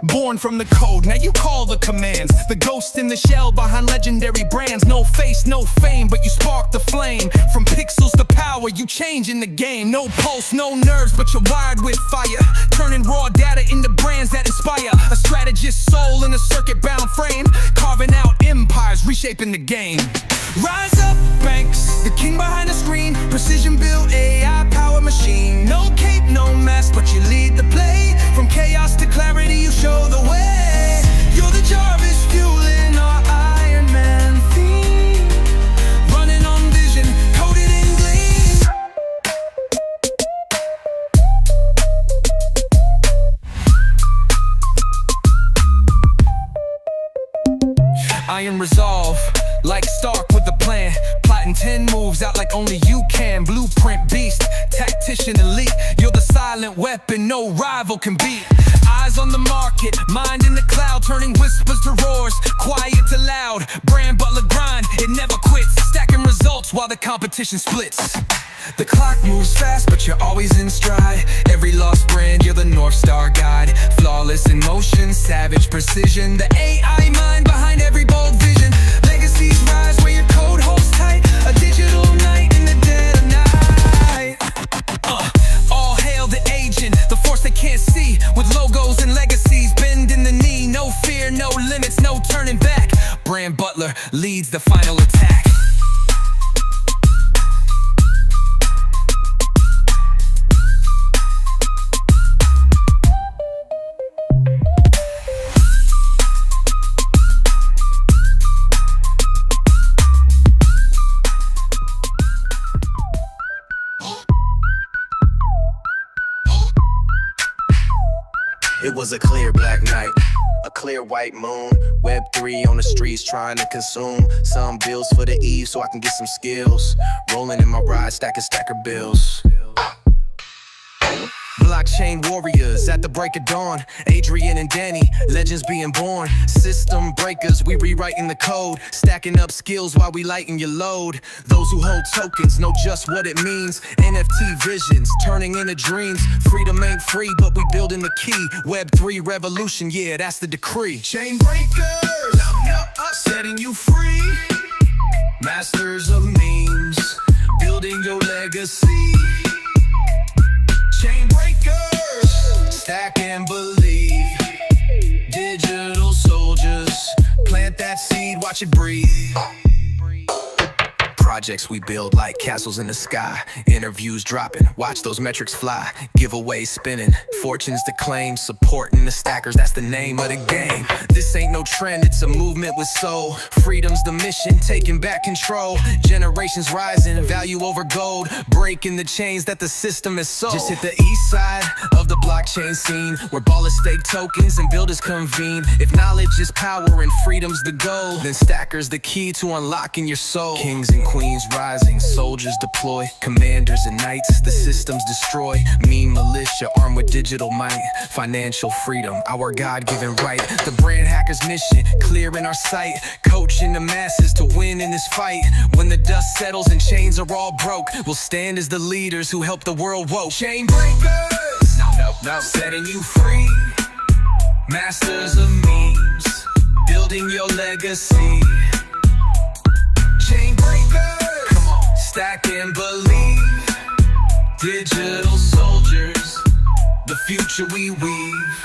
Born from the code, now you call the commands. The ghost in the shell behind legendary brands. No face, no fame, but you spark the flame. From pixels to power, you changing the game. No pulse, no nerves, but you're wired with fire. Turning raw data into brands that inspire. A strategist soul in a circuit-bound frame. Carving out empires, reshaping the game. Rise up, Banks, the king behind the screen. Precision built AI power machine. No cape, no mask, but you lead the play. From chaos to clarity, you show the way. You're the Jarvis fueling our Iron Man theme. Running on vision, coded in gleam. Iron resolve, like Stark with a plan. Plotting 10 moves out like only you can. Blueprint beast, tactician elite. You're the silent weapon no rival can beat. Eyes on the market, mind in the cloud. Turning whispers to roars, quiet to loud. Brand Butler grind, it never quits. Stacking results while the competition splits. The clock moves fast, but you're always in stride. Every lost brand, you're the North Star guide. Flawless in motion, savage precision. The AI mind behind every bold vision. Legacies rise where your code holds tight. A digital night in the dead of night. All hail the agent, the force they can't see. With logos and legacies, bending the knee. No fear, no limits, no turning back. Brand Butler leads the final attack. It was a clear black night, a clear white moon. Web3 on the streets trying to consume some bills for the eve so I can get some skills. Rolling in my ride, stacker bills. Blockchain warriors at the break of dawn. Adrian and Danny, legends being born. System breakers, we rewriting the code. Stacking up skills while we lighten your load. Those who hold tokens know just what it means. NFT visions, turning into dreams. Freedom ain't free, but we building the key. Web3 revolution, yeah, that's the decree. Chain breakers, setting you free. Masters of memes, building your legacy. Chain breakers, stack and believe. Digital soldiers, plant that seed, watch it breathe. Projects we build like castles in the sky. Interviews dropping, watch those metrics fly. Giveaways spinning, fortunes to claim. Supporting the stackers, that's the name of the game. This ain't no trend, it's a movement with soul. Freedom's the mission, taking back control. Generations rising, value over gold. Breaking the chains that the system has sold. Just hit the east side of the blockchain scene, where ballers stake tokens and builders convene. If knowledge is power and freedom's the goal, then stackers the key to unlocking your soul. Kings and queens rising, soldiers deploy, commanders and knights, the systems destroy. Mean militia armed with digital might, financial freedom, our God-given right. The brand hacker's mission, clear in our sight, coaching the masses to win in this fight. When the dust settles and chains are all broke, we'll stand as the leaders who help the world woke. Chain breakers, no, setting you free. Masters of memes, building your legacy. Chain breakers, come on, stack and believe. Digital soldiers, the future we weave.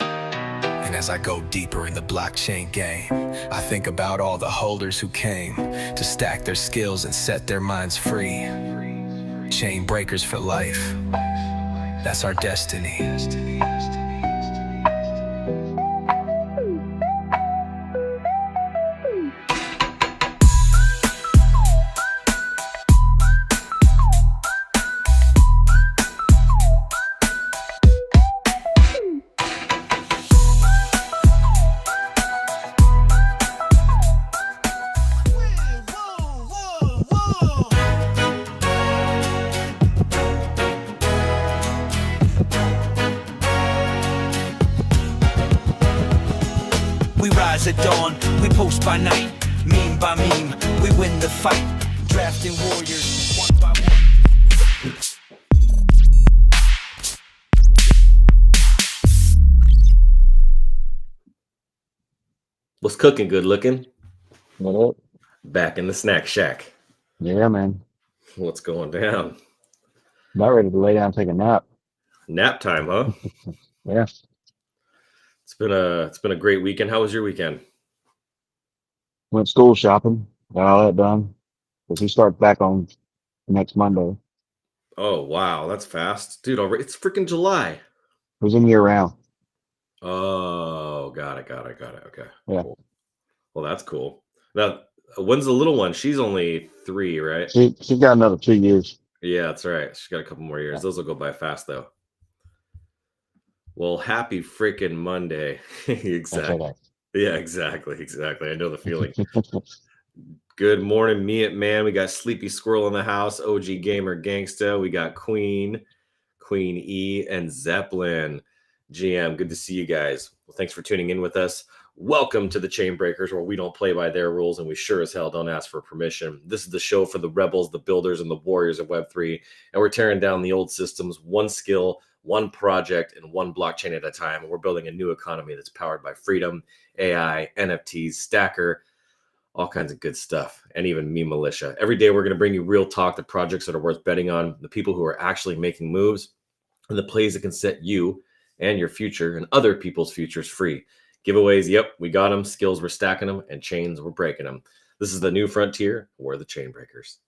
And as I go deeper in the blockchain game, I think about all the holders who came to stack their skills and set their minds free. Chain breakers for life, that's our destiny. We rise at dawn, we post by night. Meme by meme, we win the fight. Drafting warriors, one by one. What's cooking? Good looking? What up? Back in the snack shack. Yeah, man. What's going down? About ready to lay down and take a nap. Nap time, huh? Yeah. It's been a great weekend. How was your weekend? Went school shopping. Got all that done. Because he starts back on next Monday. Oh wow, that's fast, dude. Already it's freaking July. It was in year round. Oh, got it. Okay, Yeah. cool. Well, that's cool. Now, when's the little one? She's only 3, right? She got another 2 years. Yeah, that's right. She's got a couple more years. Yeah. Those will go by fast, though. Well, happy freaking Monday. That's Exactly. okay. Yeah, exactly. I know the feeling. Good morning, man. We got Sleepy Squirrel in the house, OG Gamer Gangsta. We got Queen E, and Zeppelin. GM, good to see you guys. Well, thanks for tuning in with us. Welcome to the Chain Breakers, where we don't play by their rules and we sure as hell don't ask for permission. This is the show for the rebels, the builders, and the warriors of Web3. And we're tearing down the old systems, one skill, one project, and one blockchain at a time. And we're building a new economy that's powered by freedom, AI, NFTs, Stacker, all kinds of good stuff, and even me militia. Every day we're going to bring you real talk, the projects that are worth betting on, the people who are actually making moves, and the plays that can set you and your future and other people's futures free. Giveaways, yep, we got them. Skills, we're stacking them, and chains, we're breaking them. This is the new frontier. We're the chain breakers.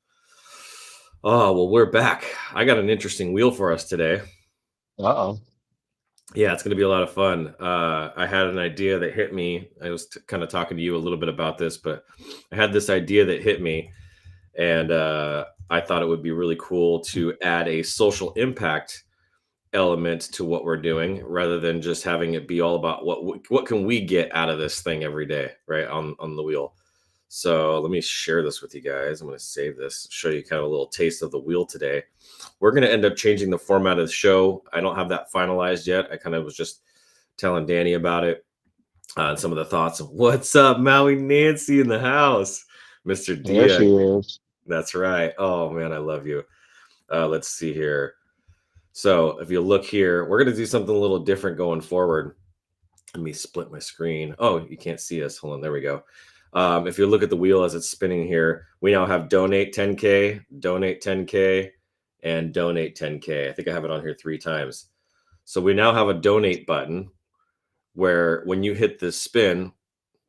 Oh, well, we're back. I got an interesting wheel for us today. Uh-oh. Yeah, it's going to be a lot of fun. I had an idea that hit me. I was kind of talking to you a little bit about this, but I had this idea that hit me, and I thought it would be really cool to add a social impact element to what we're doing, rather than just having it be all about what can we get out of this thing every day, right on the wheel. So let me share this with you guys. I'm going to save this, show you kind of a little taste of the wheel today. We're going to end up changing the format of the show. I don't have that finalized yet. I kind of was just telling Danny about it and some of the thoughts. What's up, Maui Nancy in the house? Mr. There Dia. she is. That's right. Oh, man, I love you. Let's see here. So if you look here, we're going to do something a little different going forward. Let me split my screen. Oh, you can't see us. Hold on. There we go. If you look at the wheel as it's spinning here, we now have donate 10K, donate 10K, and donate 10K. I think I have it on here 3 times. So we now have a donate button where when you hit this spin,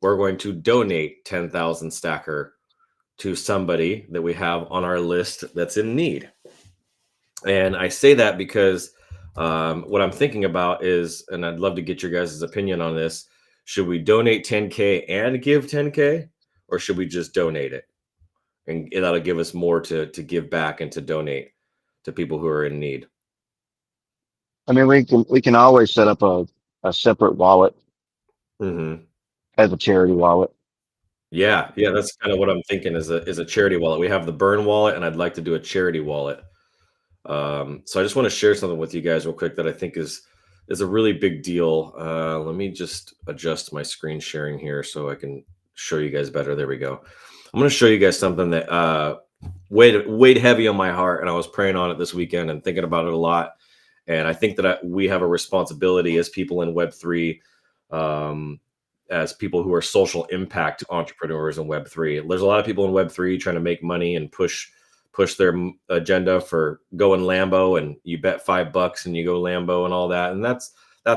we're going to donate 10,000 Stacker to somebody that we have on our list that's in need. And I say that because what I'm thinking about is, and I'd love to get your guys' opinion on this, should we donate 10K and give 10K, or should we just donate it? And that'll give us more to give back and to donate to people who are in need. I mean, we can always set up a separate wallet Mm-hmm. as a charity wallet. Yeah, that's kind of what I'm thinking is a charity wallet. We have the Burn wallet, and I'd like to do a charity wallet. So I just want to share something with you guys real quick that I think is a really big deal. Let me just adjust my screen sharing here so I can show you guys better. There we go. I'm going to show you guys something that weighed heavy on my heart, and I was praying on it this weekend and thinking about it a lot. And I think that we have a responsibility as people in Web3, as people who are social impact entrepreneurs in Web3. There's a lot of people in Web3 trying to make money and push their agenda for going Lambo, and you bet $5 and you go Lambo and all that. And that's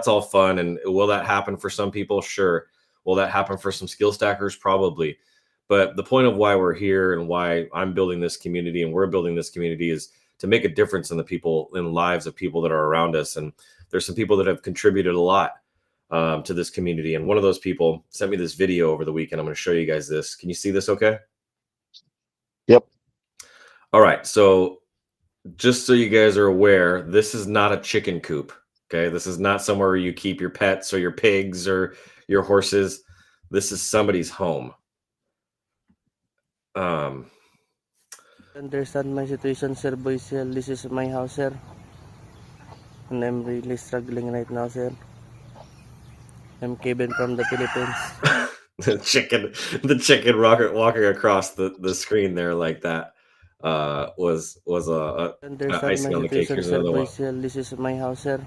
all fun. And will that happen for some people? Sure. Will that happen for some skill stackers? Probably. But the point of why we're here and why I'm building this community and we're building this community is to make a difference in the lives of people that are around us. And there's some people that have contributed a lot to this community. And one of those people sent me this video over the weekend. I'm going to show you guys this. Can you see this okay? Yep. All right, so just so you guys are aware, this is not a chicken coop, okay? This is not somewhere where you keep your pets or your pigs or your horses. This is somebody's home. Understand my situation, sir, boys, sir. This is my house, sir. And I'm really struggling right now, sir. I'm Kevin from the Philippines. the chicken rocket walking across the screen there like that was a icing on the cake. Here's another one. This is my house, sir.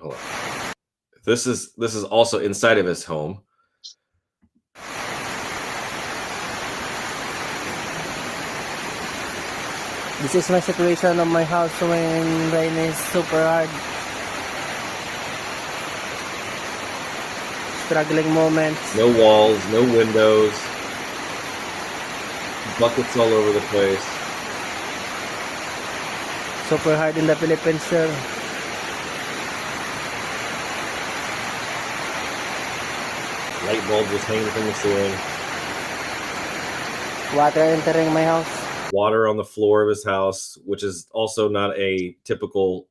Hold on. This is also inside of his home. This is my situation of my house when rain is super hard. Struggling moments. No walls, no windows, buckets all over the place. Super hard in the Philippines, sir. Light bulbs just hanging from the ceiling. Water entering my house. Water on the floor of his house, which is also not a typical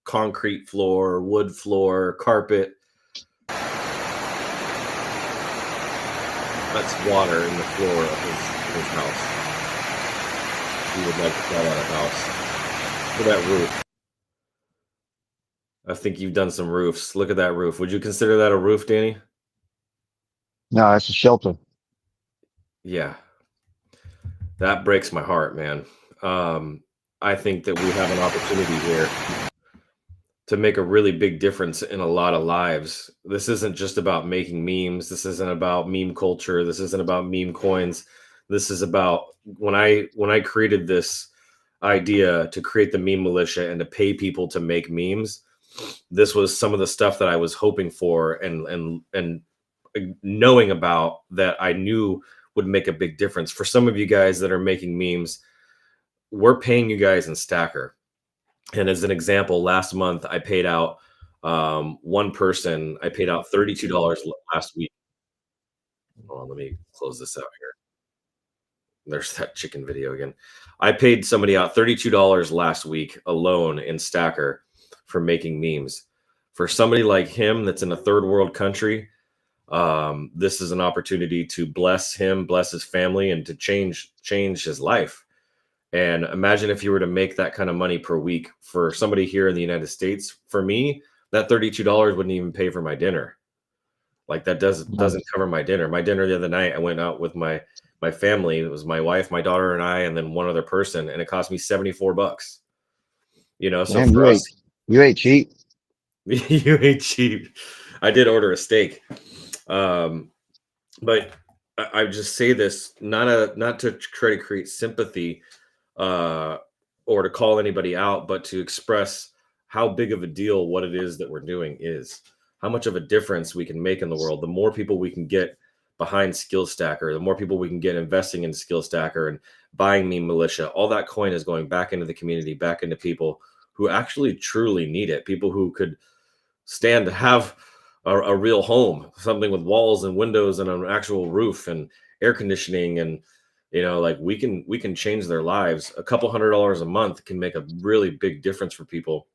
concrete floor, wood floor, carpet. That's water in the floor of his house. He would like to call that a house. Look at that roof. I think you've done some roofs. Look at that roof. Would you consider that a roof, Danny? No, it's a shelter. Yeah. That breaks my heart, man. I think that we have an opportunity here to make a really big difference in a lot of lives. This isn't just about making memes. This isn't about meme culture. This isn't about meme coins. This is about when I created this idea to create the meme militia and to pay people to make memes. This was some of the stuff that I was hoping for and knowing about that I knew would make a big difference. For some of you guys that are making memes, we're paying you guys in Stacker. And as an example, last month I paid out one person, I paid out $32 last week. Hold on, let me close this out here. There's that chicken video again. I paid somebody out $32 last week alone in Stacker for making memes. For somebody like him that's in a third world country, this is an opportunity to bless him, bless his family, and to change his life. And imagine if you were to make that kind of money per week for somebody here in the United States. For me, that $32 wouldn't even pay for my dinner. Like that doesn't cover my dinner. My dinner the other night, I went out with my family. It was my wife, my daughter, and I, and then one other person, and it cost me $74. You know, so Man, for us, you ate cheap. you ate cheap. I did order a steak, but I just say this not to try to create sympathy or to call anybody out, but to express how big of a deal what it is that we're doing is, how much of a difference we can make in the world. The more people we can get behind Skill Stacker, the more people we can get investing in Skill Stacker and buying Meme Militia, all that coin is going back into the community, back into people who actually truly need it. People who could stand to have a real home, something with walls and windows and an actual roof and air conditioning. And, you know, like we can change their lives. A couple $100 a month can make a really big difference for people.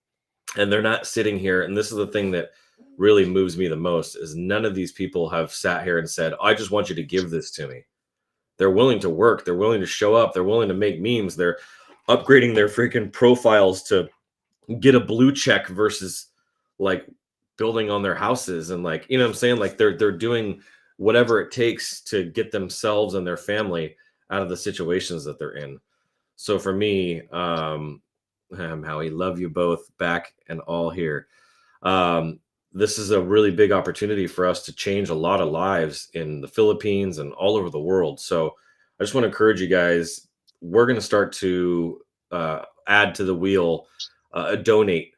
And they're not sitting here. And this is the thing that really moves me the most, is none of these people have sat here and said, I just want you to give this to me. They're willing to work. They're willing to show up. They're willing to make memes. They're upgrading their freaking profiles to get a blue check versus like building on their houses. And like, you know what I'm saying? Like they're doing whatever it takes to get themselves and their family out of the situations that they're in. So for me, Howie, love you both back and all here. This is a really big opportunity for us to change a lot of lives in the Philippines and all over the world. So I just want to encourage you guys. We're going to start to add to the wheel a donate.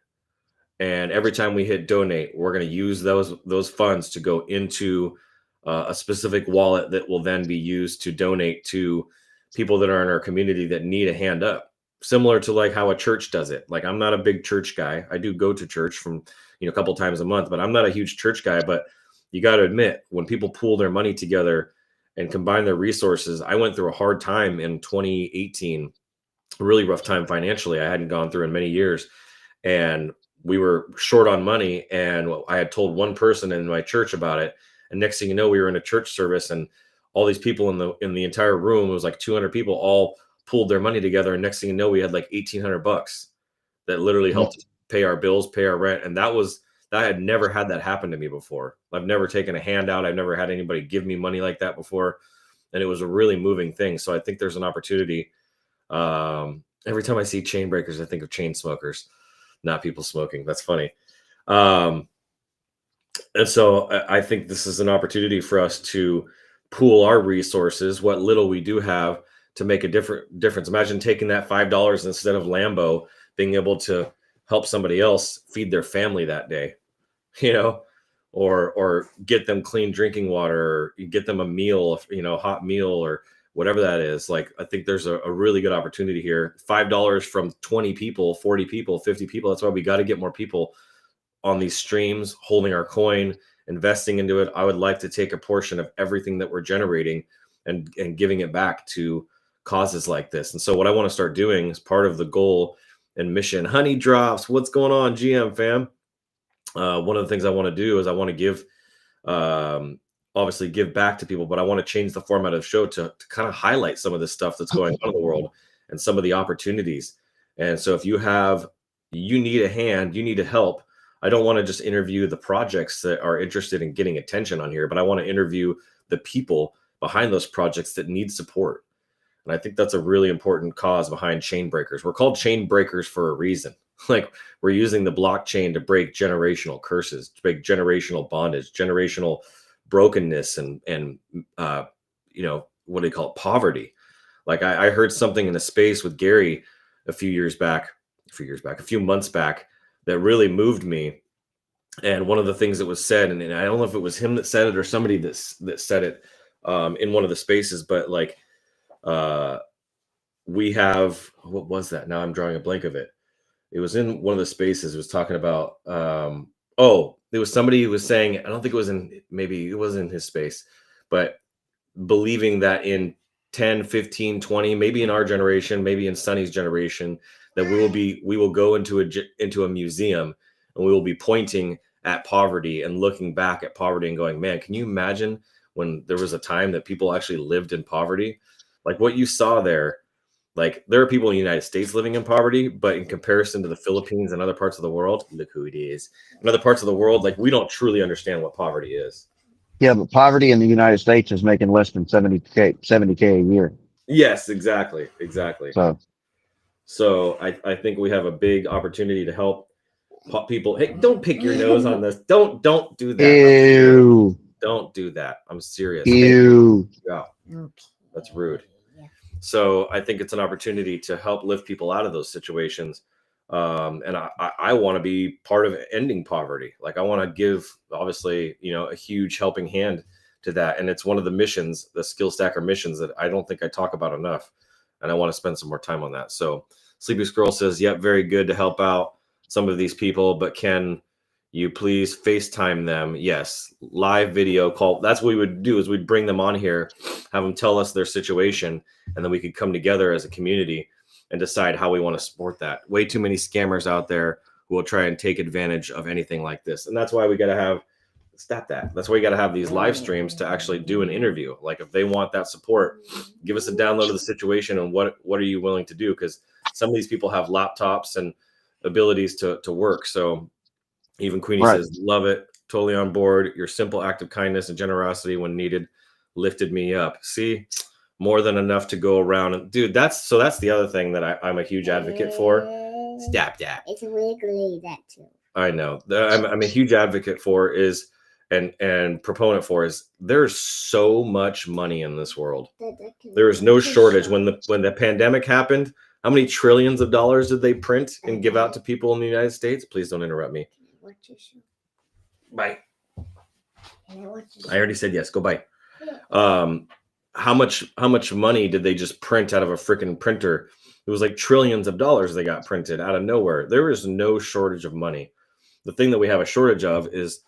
And every time we hit donate, we're going to use those funds to go into a specific wallet that will then be used to donate to people that are in our community that need a hand up. Similar to like how a church does it. Like I'm not a big church guy. I do go to church from, a couple times a month, but I'm not a huge church guy. But you got to admit, when people pool their money together and combine their resources, I went through a hard time in 2018, a really rough time financially. I hadn't gone through in many years, and we were short on money. And I had told one person in my church about it. And next thing you know, we were in a church service, and all these people in the entire room, it was like 200 people, all pooled their money together. And next thing you know, we had like $1,800 that literally helped us pay our bills, pay our rent. And I had never had that happen to me before. I've never taken a handout. I've never had anybody give me money like that before. And it was a really moving thing. So I think there's an opportunity. Every time I see chain breakers, I think of chain smokers, not people smoking. That's funny. And so I think this is an opportunity for us to pool our resources, what little we do have, to make a difference. Imagine taking that $5 instead of Lambo, being able to help somebody else feed their family that day, you know, or get them clean drinking water, or get them a meal, you know, hot meal or whatever that is. Like, I think there's a really good opportunity here. $5 from 20 people, 40 people, 50 people. That's why we got to get more people on these streams, holding our coin, investing into it. I would like to take a portion of everything that we're generating and giving it back to causes like this. And so what I want to start doing is part of the goal and mission. Honey drops. What's going on, GM fam? One of the things I want to do is I want to give, obviously give back to people, but I want to change the format of the show to kind of highlight some of the stuff that's going on in the world and some of the opportunities. And so if you need a hand, you need to help. I don't want to just interview the projects that are interested in getting attention on here, but I want to interview the people behind those projects that need support. And I think that's a really important cause behind chain breakers. We're called chain breakers for a reason. Like, we're using the blockchain to break generational curses, to break generational bondage, generational brokenness, and you know, what do they call it? Poverty. Like, I heard something in a space with Gary a few months back that really moved me. And one of the things that was said, and I don't know if it was him that said it or somebody that said it in one of the spaces, but like, we have, what was that? Now I'm drawing a blank of it. It was in one of the spaces. It was talking about, there was somebody who was saying, I don't think it was maybe it was in his space, but believing that in 10, 15, 20, maybe in our generation, maybe in Sonny's generation, that we will go into a museum and we will be pointing at poverty and looking back at poverty and going, man, can you imagine when there was a time that people actually lived in poverty? Like what you saw there, like there are people in the United States living in poverty, but in comparison to the Philippines and other parts of the world, look who it is. In other parts of the world, like we don't truly understand what poverty is. Yeah, but poverty in the United States is making less than 70K a year. Yes, exactly. So I think we have a big opportunity to help people. Hey, don't pick your nose on this. Don't do that. Ew. Don't do that. I'm serious. Ew. Yeah, that's rude. So I think it's an opportunity to help lift people out of those situations. And I want to be part of ending poverty. Like I want to give, obviously, a huge helping hand to that. And it's one of the missions, the Skill Stacker missions, that I don't think I talk about enough. And I want to spend some more time on that. So Sleepy Squirrel says, yep, very good to help out some of these people, but can you please FaceTime them? Yes. Live video call. That's what we would do, is we'd bring them on here, have them tell us their situation, and then we could come together as a community and decide how we want to support that. Way too many scammers out there who will try and take advantage of anything like this. And that's why we got to that's why you got to have these live streams to actually do an interview. Like if they want that support, give us a download of the situation and what are you willing to do? Because some of these people have laptops and abilities to work. So even Queenie says, love it. Totally on board. Your simple act of kindness and generosity when needed lifted me up. See, more than enough to go around. And dude, that's the other thing that I'm a huge advocate for. Stop that. It's wiggly, that too. I know. I'm a huge advocate for is and proponent for is there's so much money in this world. There is no shortage. When the pandemic happened, how many trillions of dollars did they print and give out to people in the United States? Please don't interrupt me. Bye. I already said yes. Go bye. How much money did they just print out of a freaking printer? It was like trillions of dollars they got printed out of nowhere. There is no shortage of money. The thing that we have a shortage of is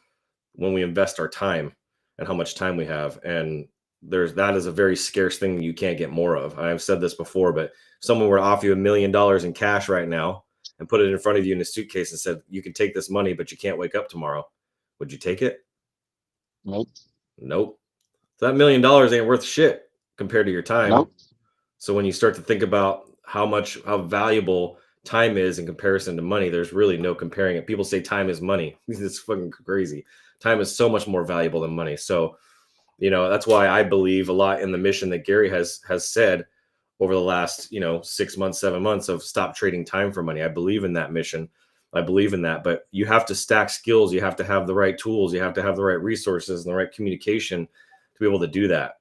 when we invest our time and how much time we have. And that is a very scarce thing that you can't get more of. I've said this before, but if someone were to offer you $1 million in cash right now and put it in front of you in a suitcase and said, you can take this money, but you can't wake up tomorrow, would you take it? Nope. So that $1 million ain't worth shit compared to your time. Nope. So when you start to think about how valuable time is in comparison to money, there's really no comparing it. People say time is money. It's fucking crazy. Time is so much more valuable than money. So, that's why I believe a lot in the mission that Gary has said over the last, 6 months, 7 months of stop trading time for money. I believe in that mission. I believe in that, but you have to stack skills. You have to have the right tools. You have to have the right resources and the right communication to be able to do that.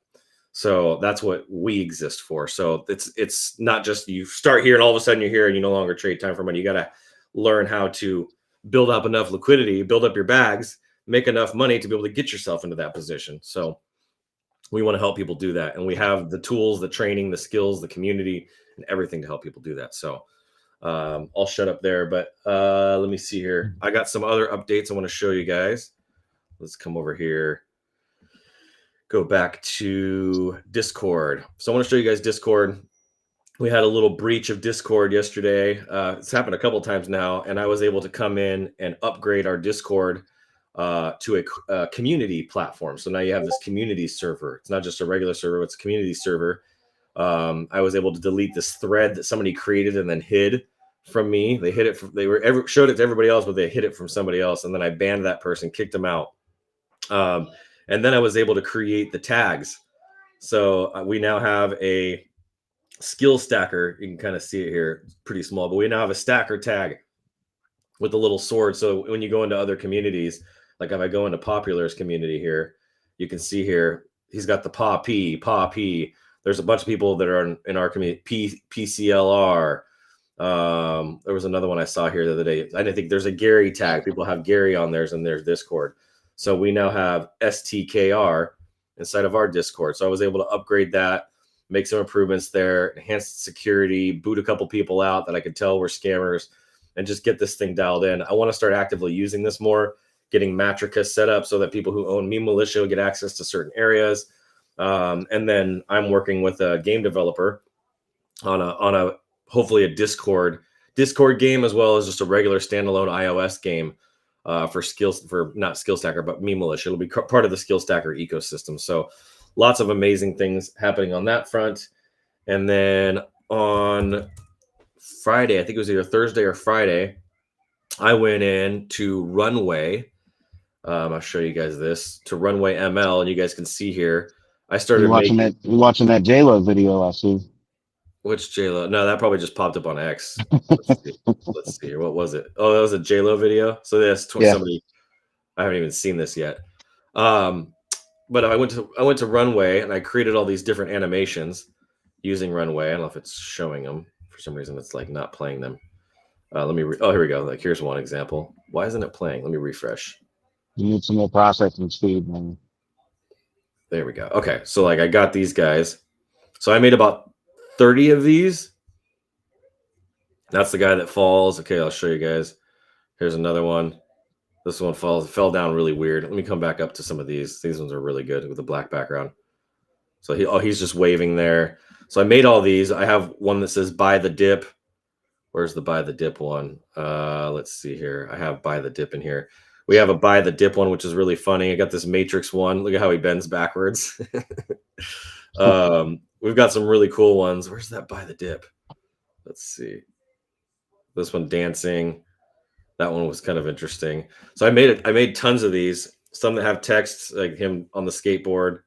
So that's what we exist for. So it's not just you start here and all of a sudden you're here and you no longer trade time for money. You got to learn how to build up enough liquidity, build up your bags, make enough money to be able to get yourself into that position. So we want to help people do that. And we have the tools, the training, the skills, the community, and everything to help people do that. So I'll shut up there, but let me see here. I got some other updates I want to show you guys. Let's come over here. Go back to Discord. So I want to show you guys Discord. We had a little breach of Discord yesterday. It's happened a couple times now, and I was able to come in and upgrade our Discord to a community platform. So now you have this community server. It's not just a regular server, it's a community server. I was able to delete this thread that somebody created and then hid from me. They hid it from, showed it to everybody else, but they hid it from somebody else. And then I banned that person, kicked them out. And then I was able to create the tags. So we now have a skill stacker. You can kind of see it here. It's pretty small, but we now have a stacker tag with a little sword. So when you go into other communities, like if I go into Popular's community here, you can see here, he's got the Paw P. There's a bunch of people that are in our community, PCLR. There was another one I saw here the other day. I think there's a Gary tag. People have Gary on theirs and there's Discord. So we now have STKR inside of our Discord. So I was able to upgrade that, make some improvements there, enhance security, boot a couple people out that I could tell were scammers, and just get this thing dialed in. I want to start actively using this more, getting Matrica set up so that people who own Meme Militia will get access to certain areas. And then I'm working with a game developer on a hopefully a Discord game, as well as just a regular standalone iOS game for not Skill Stacker, but Meme Militia. It'll be part of the Skill Stacker ecosystem. So lots of amazing things happening on that front. And then on Friday, I think it was either Thursday or Friday, I went in to Runway. I'll show you guys this, to Runway ML, and you guys can see here. I started You're watching that J-Lo video, I see. Which J-Lo? No, that probably just popped up on X. Let's see here. What was it? Oh, that was a J-Lo video. So that's somebody. I haven't even seen this yet. But I went to Runway and I created all these different animations using Runway. I don't know if it's showing them. For some reason, it's like not playing them. Let me. Oh, here we go. Like here's one example. Why isn't it playing? Let me refresh. You need some more processing speed, man. There we go. Okay, so like I got these guys. So I made about 30 of these. That's the guy that falls. Okay, I'll show you guys. Here's another one. This one fell down really weird. Let me come back up to some of these. These ones are really good with the black background. So he's just waving there. So I made all these. I have one that says buy the dip. Where's the buy the dip one? Let's see here. I have buy the dip in here. We have a buy the dip one, which is really funny. I got this Matrix one. Look at how he bends backwards. We've got some really cool ones. Where's that buy the dip? Let's see. This one dancing. That one was kind of interesting. So I made tons of these. Some that have text, like him on the skateboard.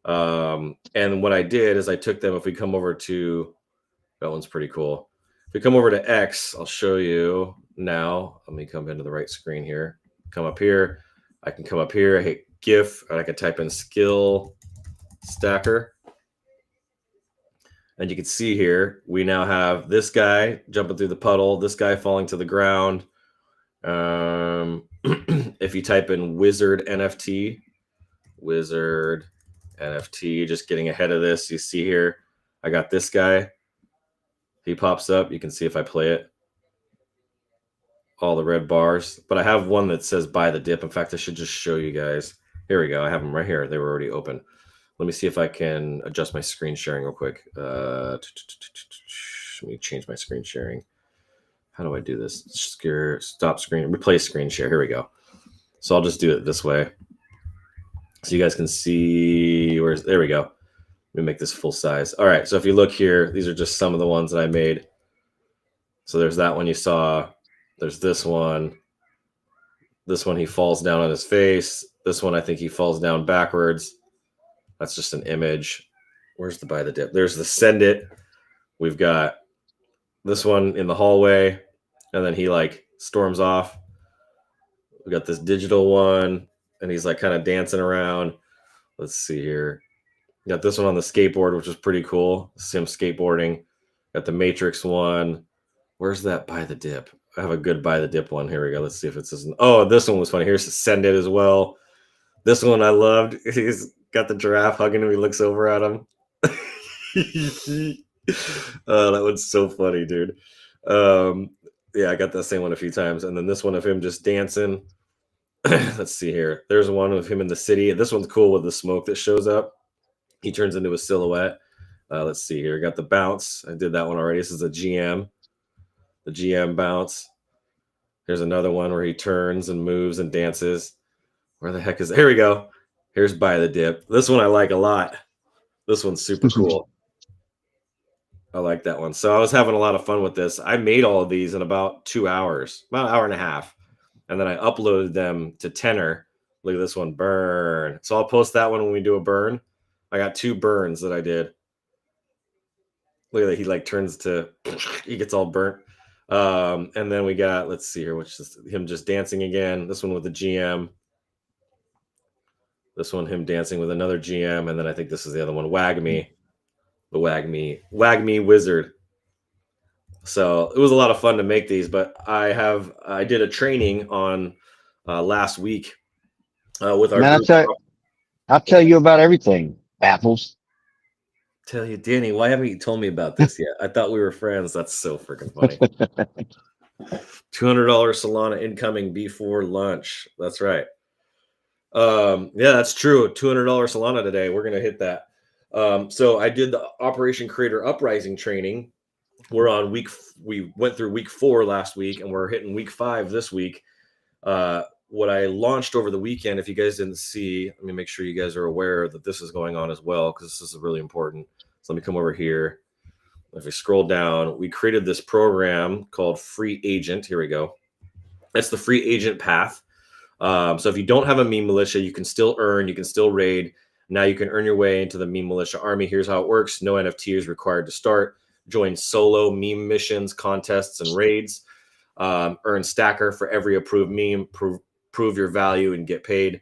And what I did is I took them. If we come over to, that one's pretty cool. If we come over to X, I'll show you now. Let me come into the right screen here. Come up here. I can come up here. I hit GIF, and I can type in skill stacker. And you can see here, we now have this guy jumping through the puddle, this guy falling to the ground. If you type in wizard NFT, just getting ahead of this, you see here, I got this guy. He pops up. You can see if I play it. All the red bars. But I have one that says buy the dip. In fact, I should just show you guys. Here we go. I have them right here. They were already open. Let me see if I can adjust my screen sharing real quick. Let me change my screen sharing. How do I do this? Stop screen, replace screen share. Here we go. So I'll just do it this way. So you guys can see there we go. Let me make this full size. All right. So if you look here, these are just some of the ones that I made. So there's that one you saw. There's this one. This one, he falls down on his face. This one, I think he falls down backwards. That's just an image. Where's the buy the dip? There's the send it. We've got this one in the hallway, and then he like storms off. We got this digital one, and he's like kind of dancing around. Let's see here. Got this one on the skateboard, which is pretty cool. Sim skateboarding. Got the Matrix one. Where's that buy the dip? I have a good buy the dip one. Here we go. Let's see if it's this. Oh, this one was funny. Here's Send It as well. This one I loved. He's got the giraffe hugging him. He looks over at him. Oh, that one's so funny, dude. Yeah, I got that same one a few times. And then this one of him just dancing. Let's see here. There's one of him in the city. This one's cool with the smoke that shows up. He turns into a silhouette. Let's see here. Got the bounce. I did that one already. This is a GM. The GM bounce. Here's another one where he turns and moves and dances. Where the heck is it? Here we go. Here's Buy the Dip. This one I like a lot. This one's super cool. I like that one. So I was having a lot of fun with this. I made all of these in about 2 hours, about an hour and a half. And then I uploaded them to Tenor. Look at this one, burn. So I'll post that one when we do a burn. I got 2 burns that I did. Look at that. He like turns to, he gets all burnt. And then we got, let's see here, which is him just dancing again. This one with the GM. This one, him dancing with another GM. And then I think this is the other one, Wag Me. The Wag Me Wizard. So it was a lot of fun to make these, but I did a training on last week with our Man, group. I'll tell you about everything. Apples. Tell you, Danny, why haven't you told me about this yet? I thought we were friends. That's so freaking funny. $200 Solana incoming before lunch. That's right. Yeah, that's true. $200 Solana today. We're gonna hit that. So I did the Operation Creator Uprising training. We went through week 4 last week, and we're hitting week 5 this week. What I launched over the weekend, if you guys didn't see, let me make sure you guys are aware that this is going on as well, because this is really important. So let me come over here. If we scroll down, we created this program called Free Agent. Here we go. That's the free agent path. So if you don't have a meme militia, you can still earn, you can still raid. Now you can earn your way into the meme militia army. Here's how it works. No NFT is required to start. Join solo meme missions, contests, and raids. Earn stacker for every approved meme. Prove your value and get paid.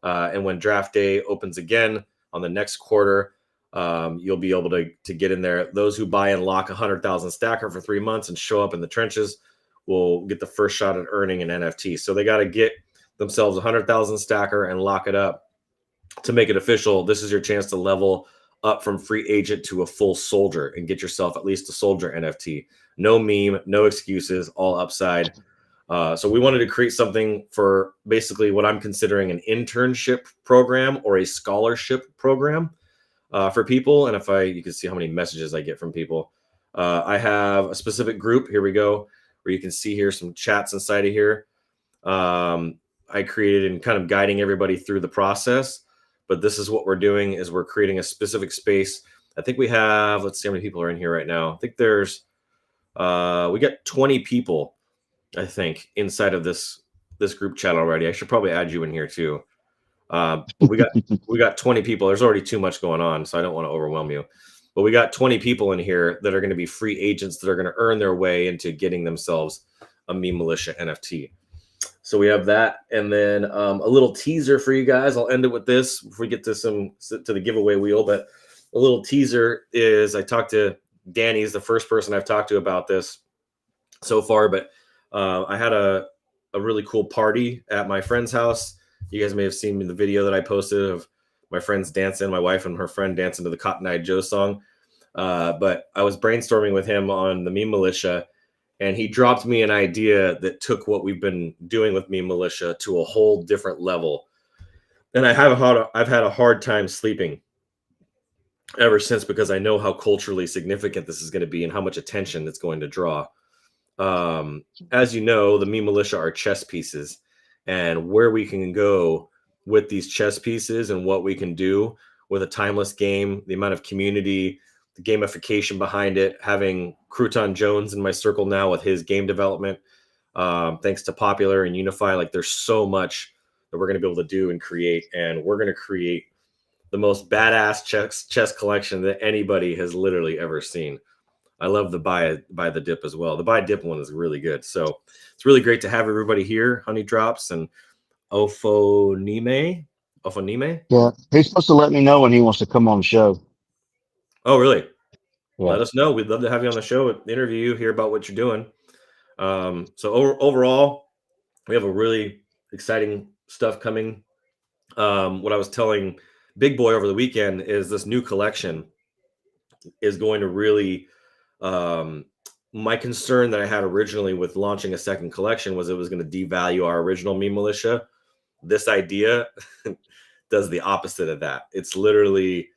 And when draft day opens again on the next quarter, you'll be able to get in there. Those who buy and lock 100,000 stacker for 3 months and show up in the trenches will get the first shot at earning an NFT. So they got to get themselves 100,000 stacker and lock it up to make it official. This is your chance to level up from free agent to a full soldier and get yourself at least a soldier NFT. No meme, no excuses, all upside. So we wanted to create something for basically what I'm considering an internship program or a scholarship program for people. And you can see how many messages I get from people. I have a specific group. Here we go, where you can see here some chats inside of here. I created and kind of guiding everybody through the process. But this is what we're doing is we're creating a specific space. I think we have, let's see how many people are in here right now. I think there's, we got 20 people, I think, inside of this group chat already. I should probably add you in here too. We got 20 people. There's already too much going on, so I don't want to overwhelm you. But we got 20 people in here that are going to be free agents that are going to earn their way into getting themselves a meme militia NFT. So we have that, and then a little teaser for you guys. I'll end it with this before we get to the giveaway wheel. But a little teaser is I talked to Danny. He's the first person I've talked to about this so far. But I had a really cool party at my friend's house. You guys may have seen the video that I posted of my friends dancing, my wife and her friend dancing to the Cotton Eye Joe song. But I was brainstorming with him on the meme militia. And he dropped me an idea that took what we've been doing with Meme Militia to a whole different level. And I've had a hard time sleeping ever since, because I know how culturally significant this is going to be and how much attention it's going to draw. As you know, the Meme Militia are chess pieces, and where we can go with these chess pieces and what we can do with a timeless game, the amount of community, the gamification behind it, having Crouton Jones in my circle now with his game development, thanks to Popular and Unify. Like, there's so much that we're going to be able to do and create, and we're going to create the most badass chess collection that anybody has literally ever seen. I love the buy the dip as well. The buy dip one is really good. So it's really great to have everybody here. Honey Drops and Ofonime. Off of Nime? Yeah, he's supposed to let me know when he wants to come on the show. Oh, really? Yeah. Let us know. We'd love to have you on the show, interview you, hear about what you're doing. So overall, we have a really exciting stuff coming. What I was telling Big Boy over the weekend is this new collection is going to really my concern that I had originally with launching a second collection was it was going to devalue our original meme militia. This idea does the opposite of that. It's literally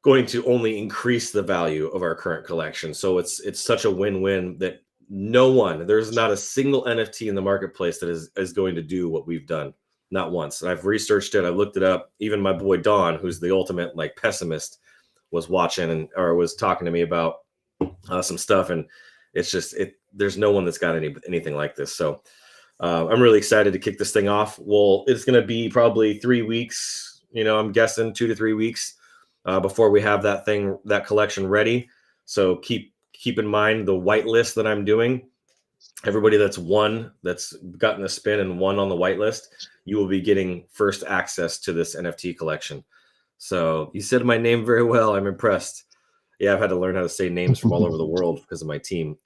going to only increase the value of our current collection. So it's such a win-win that there's not a single NFT in the marketplace that is going to do what we've done. Not once. And I've researched it. I've looked it up. Even my boy Don, who's the ultimate like pessimist, was watching or was talking to me about some stuff, and it's just there's no one that's got anything like this. So I'm really excited to kick this thing off. Well, it's going to be probably 3 weeks, I'm guessing 2 to 3 weeks before we have that collection ready. So keep in mind the whitelist that I'm doing. Everybody that's gotten a spin and won on the whitelist, you will be getting first access to this NFT collection. So you said my name very well. I'm impressed. Yeah, I've had to learn how to say names from all over the world because of my team.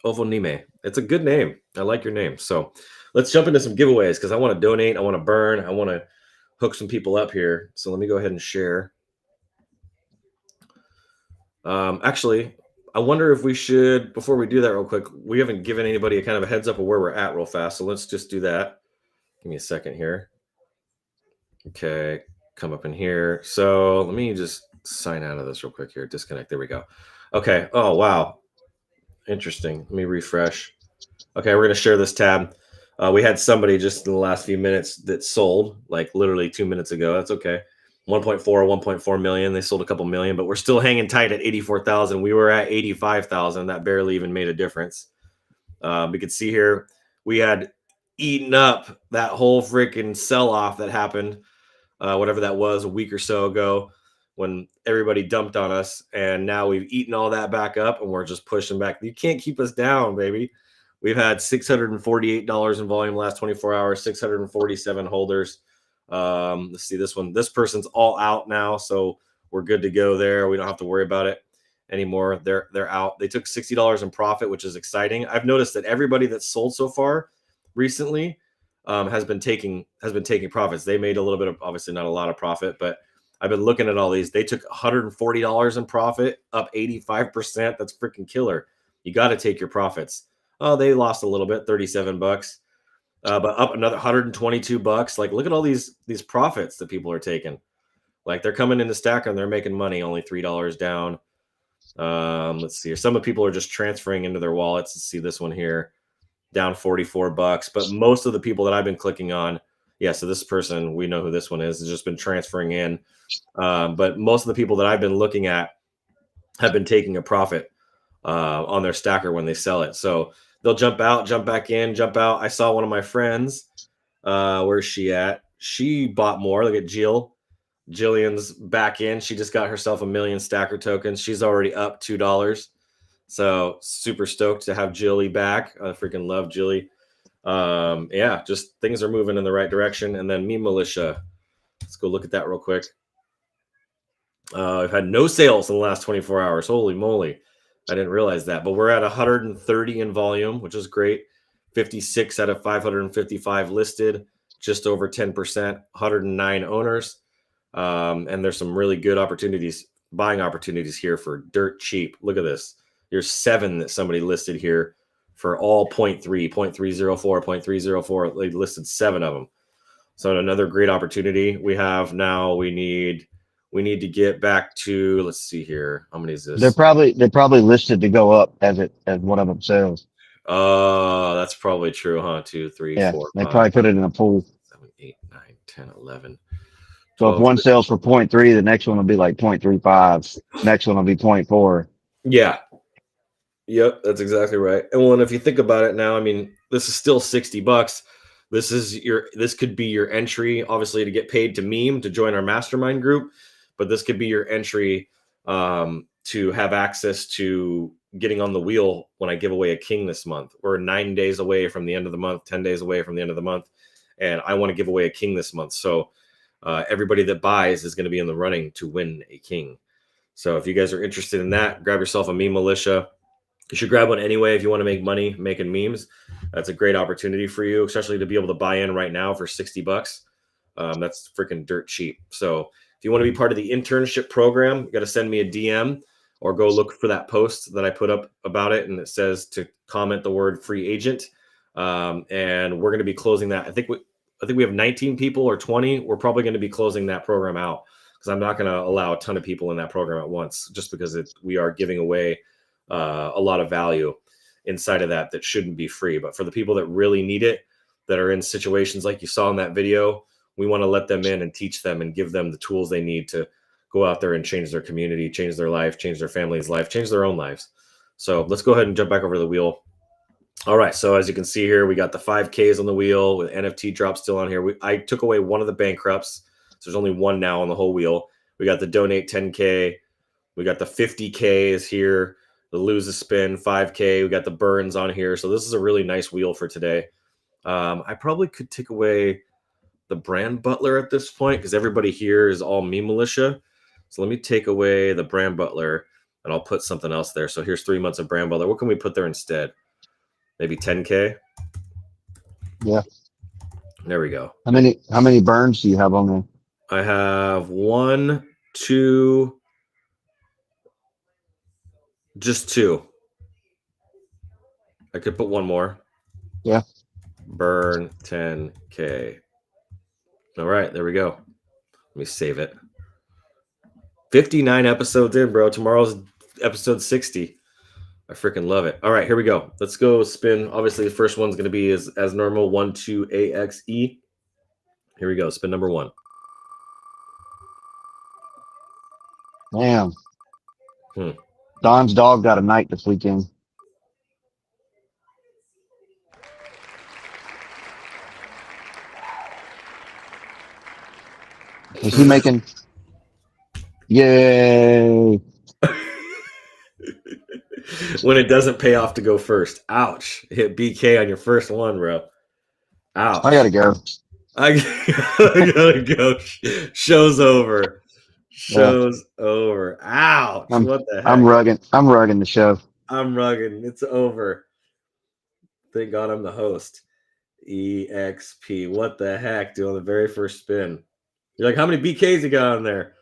Ovonime. It's a good name. I like your name. So let's jump into some giveaways because I want to donate. I want to burn. I want to hook some people up here. So let me go ahead and share. Actually, I wonder if we should, before we do that real quick, we haven't given anybody a kind of a heads up of where we're at real fast. So let's just do that. Give me a second here. Okay. Come up in here. So let me just sign out of this real quick here. Disconnect. There we go. Okay. Oh, wow. Interesting. Let me refresh. Okay. We're going to share this tab. We had somebody just in the last few minutes that sold like literally 2 minutes ago. That's okay. 1.4 or 1.4 million. They sold a couple million, but we're still hanging tight at 84,000. We were at 85,000. That barely even made a difference. We could see here we had eaten up that whole freaking sell-off that happened, whatever that was, a week or so ago when everybody dumped on us. And now we've eaten all that back up and we're just pushing back. You can't keep us down, baby. We've had $648 in volume last 24 hours, 647 holders. Let's see this one. This person's all out now, so we're good to go there. We don't have to worry about it anymore. They're out. They took $60 in profit, which is exciting. I've noticed that everybody that's sold so far recently has been taking profits. They made a little bit of, obviously not a lot of profit, but I've been looking at all these. They took $140 in profit, up 85%. That's freaking killer. You got to take your profits. Oh, they lost a little bit, $37. But up another $122. Like, look at all these profits that people are taking. Like, they're coming into Stacker and they're making money, only $3 down. Let's see here. Some of the people are just transferring into their wallets. Let's see this one here, down $44. But most of the people that I've been clicking on, yeah, so this person, we know who this one is, has just been transferring in. But most of the people that I've been looking at have been taking a profit on their stacker when they sell it. So they'll jump out, jump back in, jump out. I saw one of my friends. Where's she at? She bought more. Look at Jill. Jillian's back in. She just got herself 1 million stacker tokens. She's already up $2. So super stoked to have Jilly back. I freaking love Jilly. Yeah, just things are moving in the right direction. And then Meme Militia. Let's go look at that real quick. I've had no sales in the last 24 hours. Holy moly. I didn't realize that, but we're at 130 in volume, which is great. 56 out of 555 listed, just over 10%, 109 owners. And there's some really good buying opportunities here for dirt cheap. Look at this. There's 7 that somebody listed here for all 0.3, 0.304, 0.304. They listed 7 of them. So another great opportunity we have now. We need to get back to, let's see here. How many is this? They're probably listed to go up as one of them sells. Oh, that's probably true, huh? 2, 3, Yeah, 4, they 5, probably put it in a pool. 7, 8, 9, 10, 11. So 12, if one 13. sells for 0.3, the next one will be like 0.35. Next one will be 0.4. Yeah. Yep, that's exactly right. And well, and if you think about it now, I mean, this is still $60. This could be your entry, obviously, to get paid to meme to join our mastermind group, but this could be your entry to have access to getting on the wheel when I give away a king this month. We're 9 days away from the end of the month, 10 days away from the end of the month. and I want to give away a king this month. So everybody that buys is going to be in the running to win a king. So if you guys are interested in that, grab yourself a meme militia. You should grab one anyway if you want to make money making memes. That's a great opportunity for you, especially to be able to buy in right now for $60. That's freaking dirt cheap. So if you want to be part of the internship program, you got to send me a DM or go look for that post that I put up about it, and it says to comment the word free agent. And we're going to be closing that. I think we have 19 people or 20. We're probably going to be closing that program out because I'm not going to allow a ton of people in that program at once, just because we are giving away a lot of value inside of that shouldn't be free. But for the people that really need it, that are in situations like you saw in that video, we want to let them in and teach them and give them the tools they need to go out there and change their community, change their life, change their family's life, change their own lives. So let's go ahead and jump back over the wheel. All right, so as you can see here, we got the 5Ks on the wheel with NFT drop still on here. I took away one of the bankrupts, so there's only one now on the whole wheel. We got the donate 10K. We got the 50K is here. The lose a spin 5K. We got the burns on here. So this is a really nice wheel for today. I probably could take away the brand butler at this point because everybody here is all meme militia. So let me take away the brand butler and I'll put something else there. So here's 3 months of brand butler. What can we put there instead? Maybe 10K. Yeah. There we go. How many burns do you have on there? I have 1, 2, just 2. I could put one more. Yeah. Burn 10K. All right, there we go. Let me save it. 59 episodes in, bro. Tomorrow's episode 60. I freaking love it. All right, here we go. Let's go spin. Obviously, the first one's going to be as normal, 1, 2, AXE. Here we go. Spin number 1. Damn. Don's dog got a night this weekend. Is he making? Yay! When it doesn't pay off to go first. Ouch. Hit BK on your first one, bro. Ouch. I gotta go. I gotta go. Show's over. Show's over. Ouch. What the heck? I'm rugging the show. I'm rugging. It's over. Thank God I'm the host. EXP. What the heck, dude? On the very first spin. You're like, how many BKs you got on there?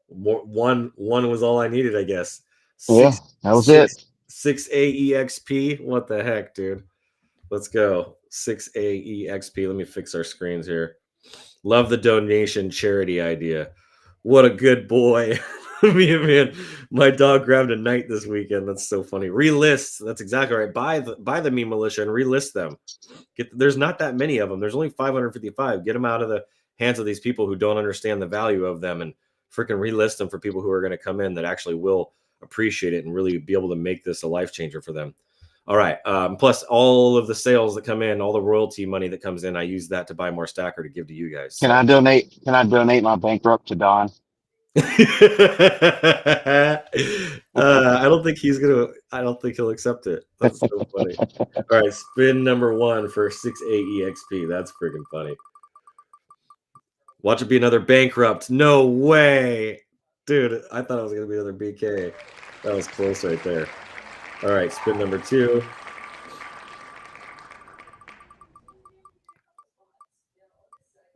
One was all I needed, I guess. Yeah, that was it. 6A EXP. What the heck, dude? Let's go. 6A EXP. Let me fix our screens here. Love the donation charity idea. What a good boy. Man, my dog grabbed a night this weekend. That's so funny. Relist. That's exactly right. Buy the meme militia and relist them. There's not that many of them. There's only 555. Get them out of the hands of these people who don't understand the value of them and freaking relist them for people who are going to come in that actually will appreciate it and really be able to make this a life changer for them. All right. Plus all of the sales that come in, all the royalty money that comes in, I use that to buy more stacker to give to you guys. Can I donate my bankrupt to Don? I don't think he'll accept it. That's so funny. All right, spin number 1 for 6A EXP. That's freaking funny. Watch it be another bankrupt. No way. Dude, I thought it was gonna be another BK. That was close right there. All right, spin number 2.